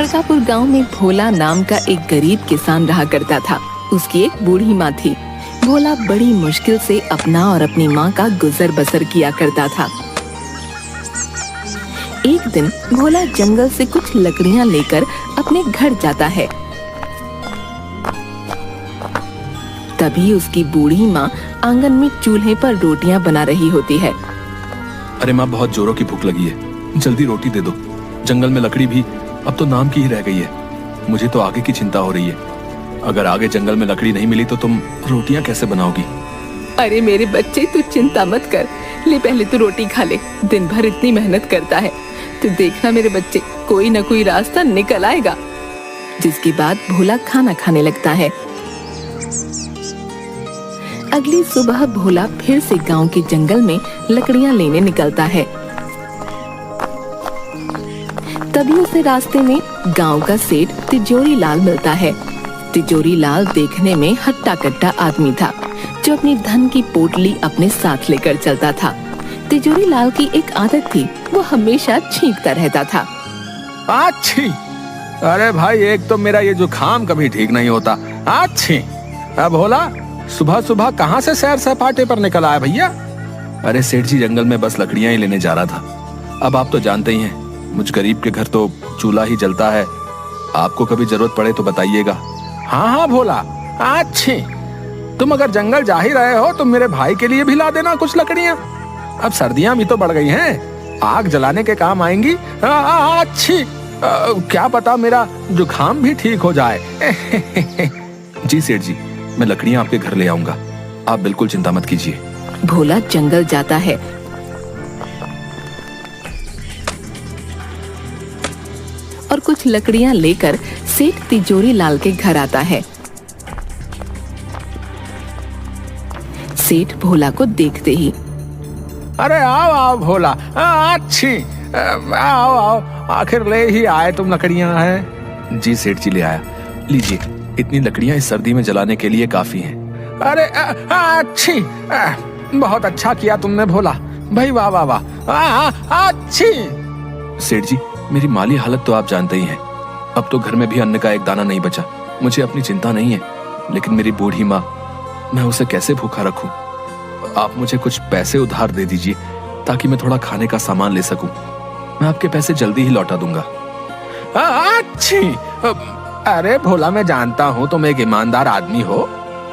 बड़कापुर गांव में भोला नाम का एक गरीब किसान रहा करता था। उसकी एक बूढ़ी माँ थी। भोला बड़ी मुश्किल से अपना और अपनी माँ का गुजर बसर किया करता था। एक दिन भोला जंगल से कुछ लकड़ियाँ लेकर अपने घर जाता है। तभी उसकी बूढ़ी माँ आंगन में चूल्हे पर रोटियां बना रही होती है। अरे माँ, बहुत जोरों की भूख लगी है, जल्दी रोटी दे दो। जंगल में लकड़ी भी अब तो नाम की ही रह गई है। मुझे तो आगे की चिंता हो रही है। अगर आगे जंगल में लकड़ी नहीं मिली तो तुम रोटियां कैसे बनाओगी? अरे मेरे बच्चे, तू चिंता मत कर। ले पहले तू रोटी खा ले। दिन भर इतनी मेहनत करता है, तू देखना मेरे बच्चे, कोई न कोई रास्ता निकल आएगा। जिसके बाद भोला खाना खाने लगता है। अगली सुबह भोला फिर से गांव के जंगल में लकड़ियां लेने निकलता है। तभी उसे रास्ते में गांव का सेठ तिजोरी लाल मिलता है। तिजोरी लाल देखने में हट्टा कट्टा आदमी था, जो अपनी धन की पोटली अपने साथ लेकर चलता था। तिजोरी लाल की एक आदत थी, वो हमेशा छींकता रहता था। अच्छी, अरे भाई, एक तो मेरा ये जुकाम कभी ठीक नहीं होता। अच्छी, अब भोला सुबह सुबह कहाँ से सैर सपाटे पर निकल आया भैया? अरे सेठ जी, जंगल में बस लकड़ियां ही लेने जा रहा था। अब आप तो जानते ही हैं, मुझ गरीब के घर तो चूल्हा ही जलता है। आपको कभी जरूरत पड़े तो बताइएगा। हाँ हाँ भोला, अच्छी, तुम अगर जंगल जा ही रहे हो तो मेरे भाई के लिए भी ला देना कुछ लकड़ियां। अब सर्दियां भी तो बढ़ गई हैं, आग जलाने के काम आएंगी। अच्छी, क्या पता मेरा जुकाम भी ठीक हो जाए। जी सेठ जी, मैं लकड़ियां आपके घर ले आऊंगा, आप बिल्कुल चिंता मत कीजिए। भोला जंगल जाता है और कुछ लकड़ियां लेकर सेठ तिजोरी लाल के घर आता है। सेठ भोला को देखते ही, अरे आओ आओ भोला, अच्छी, आओ आओ, आखिर ले ही आए तुम लकड़ियां हैं। जी सेठ जी, ले आया, लीजिए, इतनी लकड़ियां इस सर्दी में जलाने के लिए काफी हैं। अरे अच्छी, बहुत अच्छा किया तुमने भोला भाई, वाह वाह वाह, अच्छी। सेठ जी, मेरी माली हालत तो आप जानते ही हैं। अब तो घर में भी अन्न का एक दाना नहीं बचा। मुझे अपनी चिंता नहीं है, लेकिन मेरी बूढ़ी माँ, मैं उसे कैसे भूखा रखूं? आप मुझे कुछ पैसे उधार दे दीजिए, ताकि मैं थोड़ा खाने का सामान ले सकूं। मैं आपके पैसे जल्दी ही लौटा दूंगा। अच्छी, अरे भोला, मैं जानता हूँ तुम एक ईमानदार आदमी हो,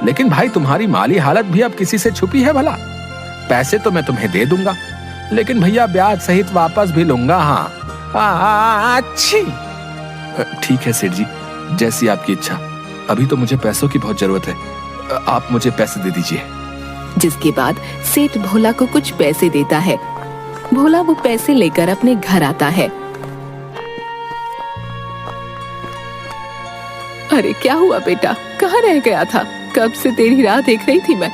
लेकिन भाई तुम्हारी माली हालत भी अब किसी से छुपी है भला? पैसे तो मैं तुम्हें दे दूंगा, लेकिन भैया ब्याज सहित वापस भी लूंगा। हाँ अच्छी, ठीक है सेठ जी, जैसी आपकी इच्छा। अभी तो मुझे पैसों की बहुत जरूरत है, आप मुझे पैसे दे दीजिए। जिसके बाद सेठ भोला को कुछ पैसे देता है। भोला वो पैसे लेकर अपने घर आता है। अरे क्या हुआ बेटा, कहाँ रह गया था? कब से तेरी राह देख रही थी मैं।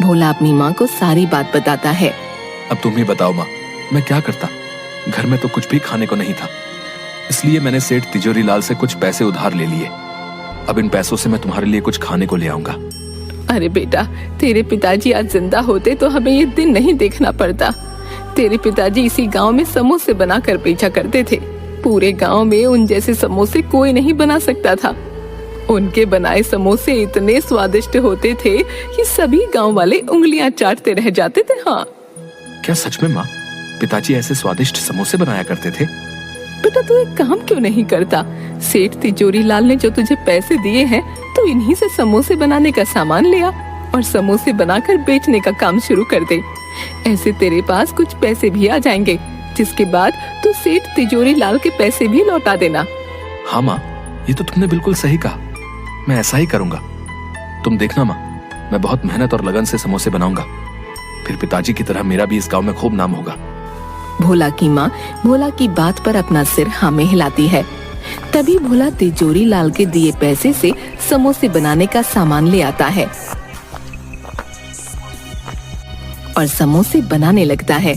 भोला अपनी माँ को सारी बात बताता है। अब तुम ही बताओ माँ, मैं क्या करता? घर में तो कुछ भी खाने को नहीं था, इसलिए मैंने सेठ तिजोरी लाल से कुछ पैसे उधार ले लिए। अब इन पैसों से मैं तुम्हारे लिए कुछ खाने को ले आऊंगा। अरे बेटा, तेरे पिताजी आज जिंदा होते तो हमें ये दिन नहीं देखना पड़ता। तेरे पिताजी इसी गांव में समोसे बनाकर बेचा करते थे। पूरे गांव में उन जैसे समोसे कोई नहीं बना सकता था। उनके बनाए समोसे इतने स्वादिष्ट होते थे कि सभी गांव वाले उंगलियां चाटते रह जाते थे। हाँ, क्या सच में माँ, पिताजी ऐसे स्वादिष्ट समोसे बनाया करते थे? बेटा, तू एक काम क्यों नहीं करता? सेठ तिजोरी लाल ने जो तुझे पैसे दिए हैं, तो इन्हीं से समोसे बनाने का सामान ले आ और समोसे बनाकर बेचने का काम शुरू कर दे। ऐसे तेरे पास कुछ पैसे भी आ जाएंगे, जिसके बाद तू सेठ तिजोरी लाल के पैसे भी लौटा देना। हाँ माँ, ये तो तुमने बिल्कुल सही कहा, मैं ऐसा ही करूंगा। तुम देखना माँ, मैं बहुत मेहनत और लगन से समोसे बनाऊंगा, फिर पिताजी की तरह मेरा भी इस गांव में खूब नाम होगा। भोला की माँ भोला की बात पर अपना सिर हाँ में हिलाती है। तभी भोला तिजोरी लाल के दिए पैसे से समोसे बनाने का सामान ले आता है और समोसे बनाने लगता है।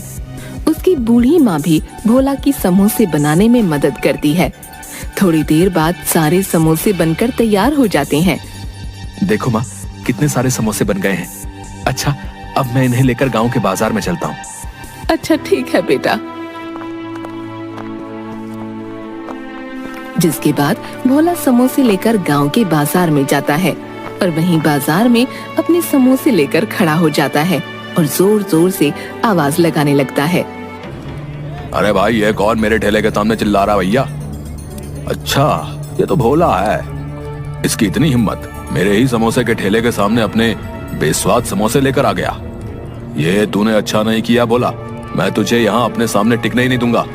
उसकी बूढ़ी माँ भी भोला की समोसे बनाने में मदद करती है। थोड़ी देर बाद सारे समोसे बनकर तैयार हो जाते हैं। देखो माँ, कितने सारे समोसे बन गए हैं। अच्छा, अब मैं इन्हें लेकर गांव के बाजार में चलता हूँ। अच्छा ठीक है बेटा। जिसके बाद भोला समोसे लेकर गांव के बाजार में जाता है और वहीं बाजार में अपने समोसे लेकर खड़ा हो जाता है और जोर जोर से आवाज लगाने लगता है। अरे भाई, ये कौन मेरे ठेले के सामने चिल्ला रहा भैया? अच्छा, ये तो भोला है। इसकी इतनी हिम्मत, मेरे ही समोसे के ठेले के सामने अपने बेस्वाद समोसे लेकर आ गया। ये तूने अच्छा नहीं किया भोला, मैं तुझे यहाँ अपने सामने टिकने ही नहीं दूंगा।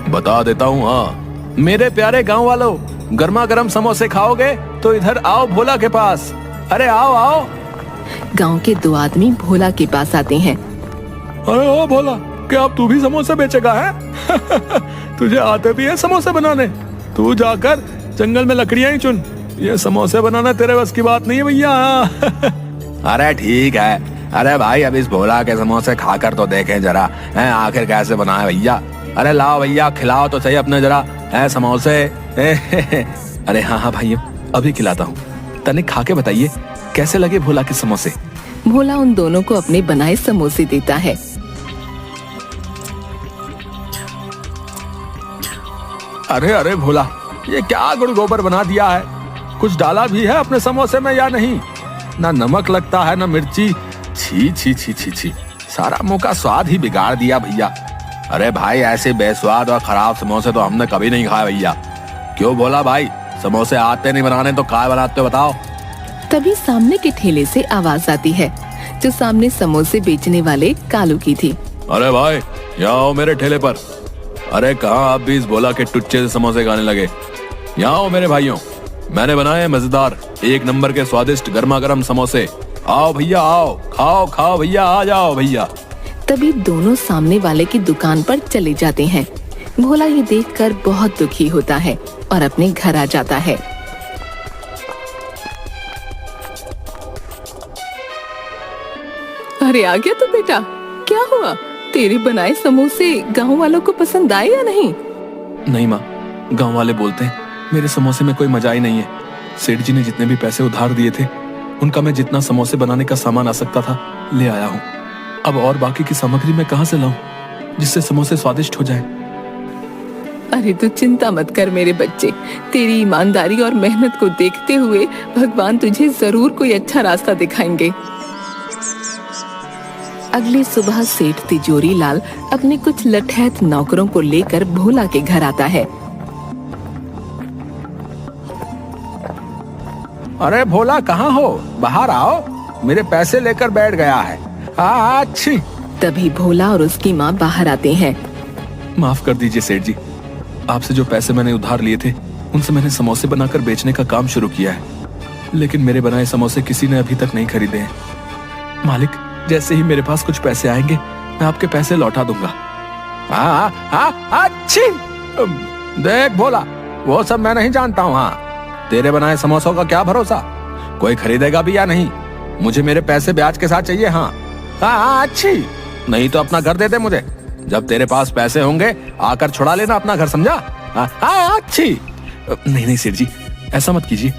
बता देता हूँ। हाँ, मेरे प्यारे गांव वालों, गर्मा गर्म समोसे खाओगे तो इधर आओ भोला के पास। अरे आओ आओ। गांव के दो आदमी भोला के पास आते हैं। अरे ओ भोला, क्या अब तू भी समोसे बेचेगा है? तुझे आते भी है समोसे बनाने? तू जाकर जंगल में लकड़ियां ही चुन, ये समोसे बनाना तेरे बस की बात नहीं है भैया। अरे ठीक है। अरे भाई, अब इस भोला के समोसे खाकर तो देखें जरा, हैं आखिर कैसे बनाए भैया। अरे लाओ भैया, खिलाओ तो सही अपने जरा हैं समोसे। अरे हाँ हाँ भाइयों, अभी खिलाता हूँ। तनिक खा के बताइए कैसे लगे भोला के समोसे। भोला उन दोनों को अपने बनाए समोसे देता है। अरे अरे भोला, ये क्या गुड़ गोबर बना दिया है? कुछ डाला भी है अपने समोसे में या नहीं? ना नमक लगता है ना मिर्ची। छी छी छी छी छी, सारा मुंह का स्वाद ही बिगाड़ दिया भैया। अरे भाई, ऐसे बेस्वाद और खराब समोसे तो हमने कभी नहीं खाए भैया। क्यों भोला भाई, समोसे आते नहीं बनाने तो काय बनाते हो बताओ? तभी सामने के ठेले से आवाज आती है, जो सामने समोसे बेचने वाले कालू की थी। अरे भाई, यहाँ आओ मेरे ठेले पर। अरे कहाँ आप भी इस भोला के टुच्चे से समोसे खाने लगे? यहाँ आओ मेरे भाइयों, मैंने बनाए मजेदार 1 नंबर के स्वादिष्ट गर्मा गर्म समोसे। आओ भैया आओ, खाओ खाओ भैया, आ जाओ भैया। तभी दोनों सामने वाले की दुकान पर चले जाते हैं। भोला ये देखकर बहुत दुखी होता है और अपने घर आ जाता है। अरे आ गया तो बेटा, क्या हुआ? तेरे बनाए समोसे गांव वालों को पसंद आए या नहीं? नहीं माँ, गांव वाले बोलते हैं मेरे समोसे में कोई मजा ही नहीं है। सेठ जी ने जितने भी पैसे उधार दिए थे, उनका मैं जितना समोसे बनाने का सामान आ सकता था ले आया हूँ। अब और बाकी की सामग्री मैं कहाँ से लाऊं जिससे समोसे स्वादिष्ट हो जाएं? अरे तू चिंता मत कर मेरे बच्चे, तेरी ईमानदारी और मेहनत को देखते हुए भगवान तुझे जरूर कोई अच्छा रास्ता दिखाएंगे। अगली सुबह सेठ तिजोरी लाल अपने कुछ लठैत नौकरों को लेकर भोला के घर आता है। अरे भोला, कहाँ हो? बाहर आओ, मेरे पैसे लेकर बैठ गया है। अच्छी। तभी भोला और उसकी माँ बाहर आते हैं। माफ कर दीजिए सेठ जी, आपसे जो पैसे मैंने उधार लिए थे उनसे मैंने समोसे बनाकर बेचने का काम शुरू किया है, लेकिन मेरे बनाए समोसे किसी ने अभी तक नहीं खरीदे हैं। मालिक, जैसे ही मेरे पास कुछ पैसे आएंगे मैं आपके पैसे लौटा दूंगा। अच्छी। देख भोला, वो सब मैं नहीं जानता हूँ। हाँ, तेरे बनाए समोसों का क्या भरोसा, कोई खरीदेगा भी या नहीं? मुझे मेरे पैसे ब्याज के साथ चाहिए। हाँ अच्छी, नहीं तो अपना घर दे दे मुझे। जब तेरे पास पैसे होंगे आकर छुड़ा लेना अपना घर, समझा? हाँ अच्छी। नहीं नहीं सेठ जी, ऐसा मत कीजिए,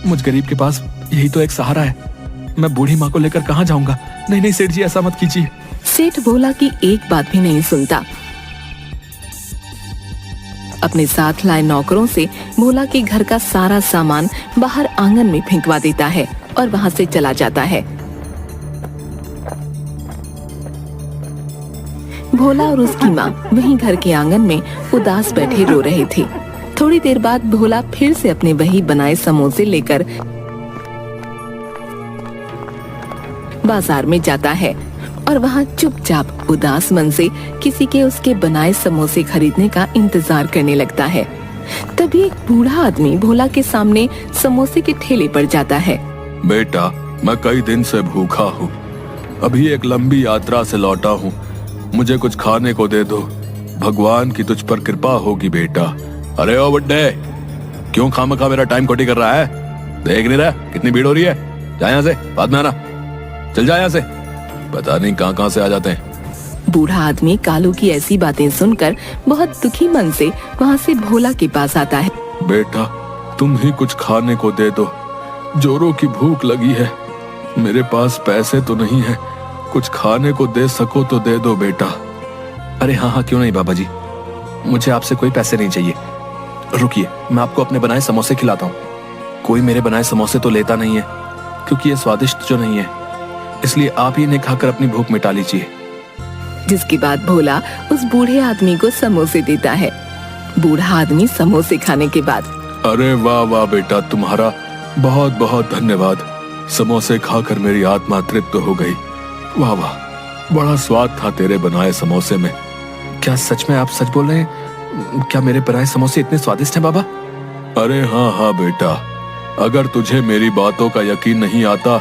मुझ गरीब के पास यही तो एक सहारा है। मैं बूढ़ी माँ को लेकर कहाँ जाऊंगा? नहीं नहीं सेठ जी, ऐसा मत कीजिए। सेठ भोला की एक बात भी नहीं सुनता। अपने साथ लाए नौकरों से भोला के घर का सारा सामान बाहर आंगन में फेंकवा देता है और वहां से चला जाता है। भोला और उसकी माँ वहीं घर के आंगन में उदास बैठे रो रहे थे। थोड़ी देर बाद भोला फिर से अपने वही बनाए समोसे लेकर बाजार में जाता है और वहाँ चुपचाप उदास मन से किसी के उसके बनाए समोसे खरीदने का इंतजार करने लगता है। तभी एक बूढ़ा आदमी भोला के सामने समोसे के ठेले पर जाता है। बेटा, मैं कई दिन से भूखा हूँ, अभी एक लंबी यात्रा से लौटा हूँ, मुझे कुछ खाने को दे दो, भगवान की तुझ पर कृपा होगी बेटा। अरे ओ बुड्ढे, क्यों खामखा मेरा टाइम खोटी कर रहा है? देख नहीं रहा कितनी भीड़ हो रही है? जा यहाँ से, बाद में आना, चल जा यहाँ से। पता नहीं कहाँ से आ जाते हैं। बूढ़ा आदमी कालू की ऐसी बातें सुनकर बहुत दुखी मन से वहाँ से भोला के पास आता है। बेटा, तुम ही कुछ खाने को दे दो, जोरों की भूख लगी है, मेरे पास पैसे तो नहीं है, कुछ खाने को दे सको तो दे दो बेटा। अरे हाँ हाँ, क्यों नहीं बाबा जी, मुझे आपसे कोई पैसे नहीं चाहिए, रुकिए, मैं आपको अपने बनाए समोसे खिलाता हूँ। कोई मेरे बनाए समोसे तो लेता नहीं है, क्योंकि ये स्वादिष्ट जो नहीं है, इसलिए आप ही इन्हें खाकर अपनी भूख मिटा लीजिए। जिसके बाद भोला उस बूढ़े आदमी को समोसे देता है। बूढ़ा आदमी समोसे खाने के बाद, अरे वाह वाह बेटा, तुम्हारा बहुत बहुत धन्यवाद। समोसे खाकर मेरी आत्मा तृप्त हो गई। वाह वाह, बड़ा स्वाद था तेरे बनाए समोसे में। क्या सच में आप सच बोल रहे हैं? क्या मेरे बनाए समोसे इतने स्वादिष्ट हैं बाबा? अरे हाँ हाँ बेटा, अगर तुझे मेरी बातों का यकीन नहीं आता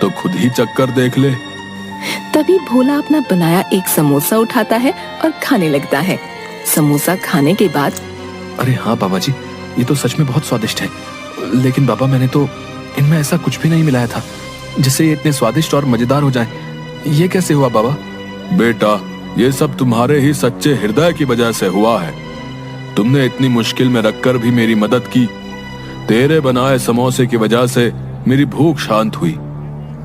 तो खुद ही चक्कर देख ले। तभी भोला अपना बनाया एक समोसा उठाता है और खाने लगता है। समोसा खाने के बाद, अरे हाँ बाबा जी, ये तो सच में बहुत स्वादिष्ट है। लेकिन बाबा, मैंने तो इनमें ऐसा कुछ भी नहीं मिलाया था जिससे ये इतने स्वादिष्ट और मजेदार हो जाएं। ये कैसे हुआ बाबा? बेटा, ये सब तुम्हारे ही सच्चे हृदय की वजह से हुआ है। तुमने इतनी मुश्किल में रखकर भी मेरी मदद की। तेरे बनाए समोसे की वजह से मेरी भूख शांत हुई।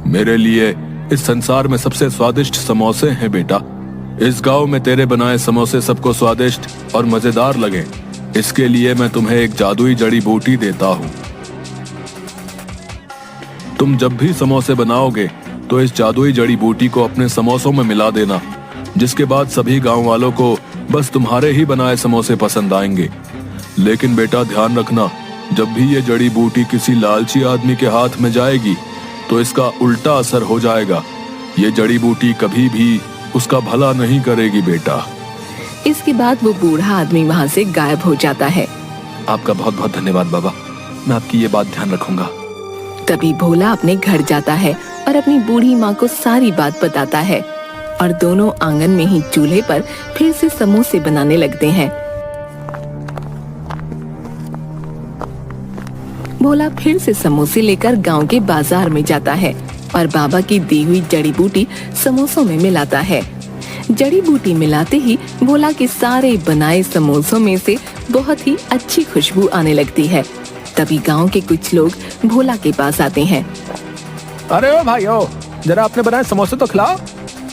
मेरे लिए इस संसार में सबसे स्वादिष्ट समोसे हैं बेटा। इस गांव में तेरे बनाए समोसे सबको स्वादिष्ट और मजेदार लगे, इसके लिए मैं तुम्हें एक जादुई जड़ी बूटी देता हूँ। तुम जब भी समोसे बनाओगे तो इस जादुई जड़ी बूटी को अपने समोसों में मिला देना, जिसके बाद सभी गांव वालों को बस तुम्हारे ही बनाए समोसे पसंद आएंगे। लेकिन बेटा ध्यान रखना, जब भी ये जड़ी बूटी किसी लालची आदमी के हाथ में जाएगी तो इसका उल्टा असर हो जाएगा। ये जड़ी बूटी कभी भी उसका भला नहीं करेगी बेटा। इसके बाद वो बूढ़ा आदमी वहाँ से गायब हो जाता है। आपका बहुत बहुत धन्यवाद बाबा, मैं आपकी ये बात ध्यान रखूंगा। तभी भोला अपने घर जाता है और अपनी बूढ़ी माँ को सारी बात बताता है और दोनों आंगन में ही चूल्हे पर फिर से समोसे बनाने लगते हैं। भोला फिर से समोसे लेकर गांव के बाजार में जाता है और बाबा की दी हुई जड़ी बूटी समोसों में मिलाता है। जड़ी बूटी मिलाते ही भोला के सारे बनाए समोसों में से बहुत ही अच्छी खुशबू आने लगती है। तभी गांव के कुछ लोग भोला के पास आते हैं। अरे ओ भाइयों, जरा अपने बनाए समोसे तो खिलाओ,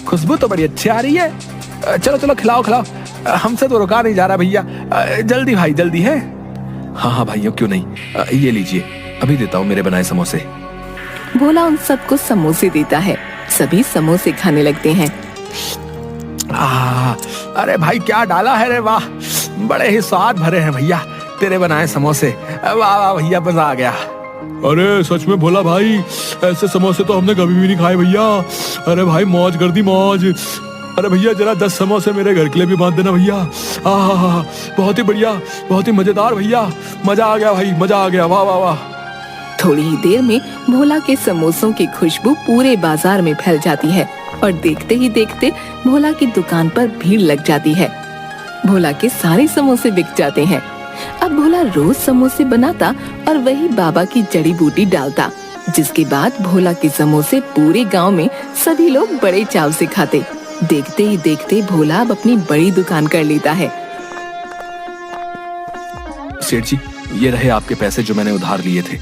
खुशबू तो बड़ी अच्छी आ रही है। चलो चलो खिलाओ खिलाओ, हमसे तो रुका नहीं जा रहा भैया। जल्दी भाई जल्दी है। हाँ हाँ भाइयों, क्यों नहीं, ये लीजिए, अभी देता हूँ मेरे बनाए समोसे। भोला उन सबको समोसे देता है। सभी समोसे खाने लगते हैं। अरे भाई क्या डाला है रे, वाह, बड़े ही स्वाद भरे हैं भैया तेरे बनाए समोसे। वाह वाह भैया, मजा आ गया। अरे सच में भोला भाई, ऐसे समोसे तो हमने कभी भी नहीं खाए भैया। अरे भाई मौज कर दी मौज। अरे भैया जरा 10 समोसे मेरे घर के लिए भी बांध देना भैया। बहुत ही बढ़िया, बहुत ही मजेदार भैया, मजा आ गया भाई, मजा आ गया। वाह वाह वाह। थोड़ी ही देर में भोला के समोसों की खुशबू पूरे बाजार में फैल जाती है और देखते ही देखते भोला की दुकान पर भीड़ लग जाती है। भोला के सारे समोसे बिक जाते हैं। अब भोला रोज समोसे बनाता और वही बाबा की जड़ी बूटी डालता, जिसके बाद भोला के समोसे पूरे गांव में सभी लोग बड़े चाव से खाते। देखते ही देखते भोला अब अपनी बड़ी दुकान कर लेता है। सेठ जी, ये रहे आपके पैसे जो मैंने उधार लिए थे।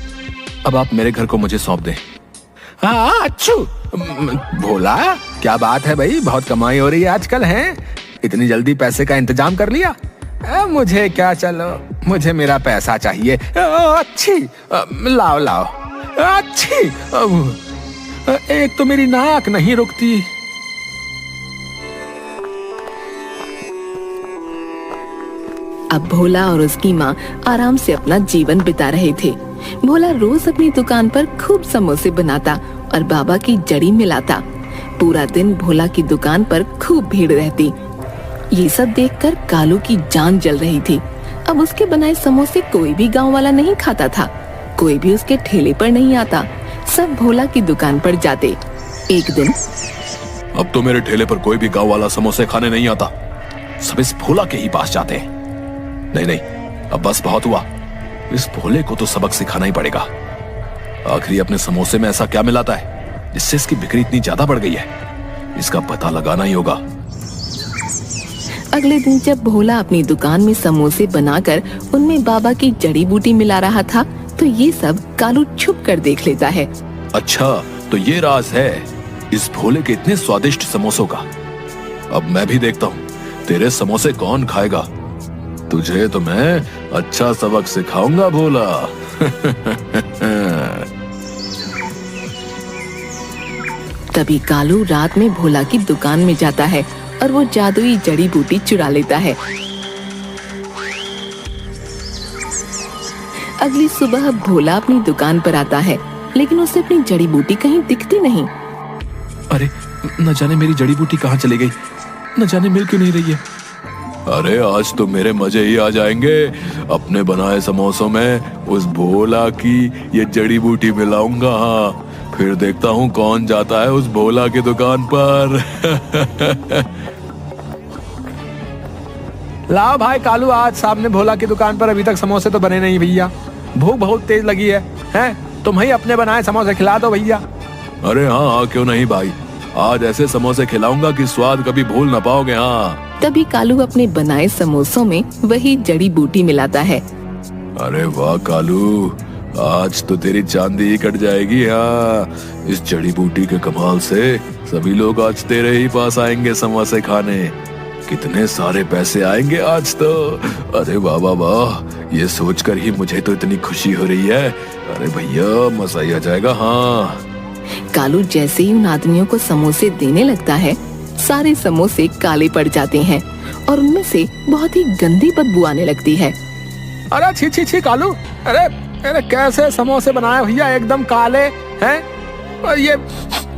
अब आप मेरे घर को मुझे सौंप दें। हाँ अच्छू। भोला क्या बात है भाई, बहुत कमाई हो रही है आजकल है, इतनी जल्दी पैसे का इंतजाम कर लिया। मुझे क्या, चलो मुझे मेरा पैसा चाहिए। अच्छी, लाओ लाओ। अच्छी, एक तो मेरी नाक नहीं रुकती। अब भोला और उसकी माँ आराम से अपना जीवन बिता रहे थे। भोला रोज अपनी दुकान पर खूब समोसे बनाता और बाबा की जड़ी मिलाता। पूरा दिन भोला की दुकान पर खूब भीड़ रहती। ये सब देखकर कालू की जान जल रही थी। अब उसके बनाए समोसे कोई भी गांव वाला नहीं खाता था, कोई भी उसके ठेले पर नहीं आता, सब भोला की दुकान पर जाते। एक दिन, अब तो मेरे ठेले पर कोई भी गांव वाला समोसे खाने नहीं आता, सब इस भोला के ही पास जाते हैं। नहीं नहीं, अब बस बहुत हुआ, इस भोले को तो सबक सिखाना ही पड़ेगा। आखिर अपने समोसे में ऐसा क्या मिलाता है जिससे इसकी बिक्री इतनी ज्यादा बढ़ गई है, इसका पता लगाना ही होगा। अगले दिन जब भोला अपनी दुकान में समोसे बनाकर उनमें बाबा की जड़ी बूटी मिला रहा था, तो ये सब कालू छुप कर देख लेता है। अच्छा, तो ये राज है इस भोले के इतने स्वादिष्ट समोसों का। अब मैं भी देखता हूँ तेरे समोसे कौन खाएगा। तुझे तो मैं अच्छा सबक सिखाऊंगा भोला। तभी कालू रात में भोला की दुकान में जाता है और वो जादुई जड़ी बूटी चुरा लेता है। अगली सुबह भोला अपनी दुकान पर आता है, लेकिन उसे अपनी जड़ी बूटी कहीं दिखती नहीं। अरे न जाने मेरी जड़ी बूटी कहाँ चली गई, न जाने मिल क्यों नहीं रही है। अरे आज तो मेरे मजे ही आ जाएंगे। अपने बनाए समोसों में उस भोला की ये जड़ी बूटी मिलाऊंगा। हाँ, फिर देखता हूँ कौन जाता है उस भोला की दुकान पर। लाओ भाई कालू, आज सामने भोला की दुकान पर अभी तक समोसे तो बने नहीं भैया। भूख बहुत तेज लगी है, हैं? तुम ही अपने बनाए समोसे खिला दो भैया। अरे हाँ, क्यों नहीं भाई, आज ऐसे समोसे खिलाऊंगा कि स्वाद कभी भूल ना पाओगे। हाँ। तभी कालू अपने बनाए समोसों में वही जड़ी बूटी मिलाता है। अरे वाह कालू, आज तो तेरी चांदी ही कट जाएगी। हाँ, इस जड़ी बूटी के कमाल से सभी लोग आज तेरे ही पास आएंगे समोसे खाने। कितने सारे पैसे आएंगे आज तो। अरे वाह वाह वाह, ये सोचकर ही मुझे तो इतनी खुशी हो रही है। अरे भैया मजा ही आ जाएगा। हाँ। कालू जैसे ही उन आदमियों को समोसे देने लगता है, सारे समोसे काले पड़ जाते हैं और उनमें से बहुत ही गंदी बदबू आने लगती है। अरे छी छी छी कालू, अरे अरे कैसे समोसे बनाए भैया, एकदम काले हैं। और ये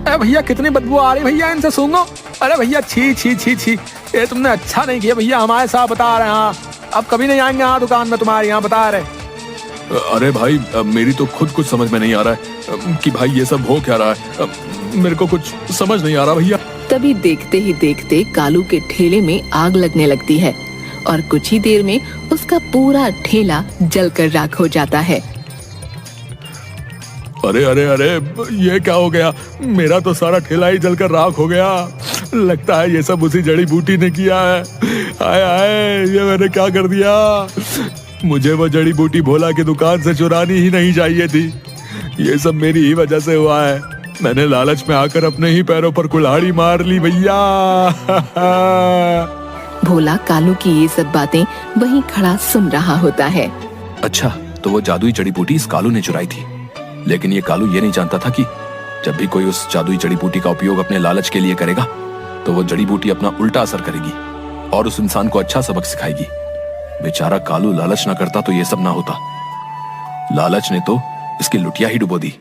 भैया कितनी बदबू आ रही भैया, इनसे सूंघो। अरे भैया छी छी छी छी, ये तुमने अच्छा नहीं किया भैया, हमारे साथ बता रहे हैं। हाँ, अब कभी नहीं आएंगे यहाँ दुकान में तुम्हारे यहाँ, बता रहे। अरे भाई मेरी तो खुद कुछ समझ में नहीं आ रहा है कि भाई ये सब हो क्या रहा है। मेरे को कुछ समझ नहीं आ रहा भैया। तभी देखते ही देखते कालू के ठेले में आग लगने लगती है और कुछ ही देर में उसका पूरा ठेला जलकर राख हो जाता है। अरे अरे अरे, ये क्या हो गया, मेरा तो सारा ठेला ही जलकर राख हो गया। लगता है ये सब उसी जड़ी बूटी ने किया है। हाय हाय, ये मैंने क्या कर दिया। मुझे वो जड़ी बूटी भोला की दुकान से चुरानी ही नहीं चाहिए थी। ये सब मेरी ही वजह से हुआ है। मैंने लालच में आकर अपने ही पैरों पर कुल्हाड़ी मार ली भैया। भोला कालू की ये सब बातें वहीं खड़ा सुन रहा होता है। अच्छा, तो वो जादुई जड़ी बूटी इस कालू ने चुराई थी, लेकिन ये कालू ये नहीं जानता था कि जब भी कोई उस जादुई जड़ी बूटी का उपयोग अपने लालच के लिए करेगा तो वो जड़ी बूटी अपना उल्टा असर करेगी और उस इंसान को अच्छा सबक सिखाएगी। बेचारा कालू लालच ना करता तो ये सब ना होता। लालच ने तो इसकी लुटिया ही डुबो दी।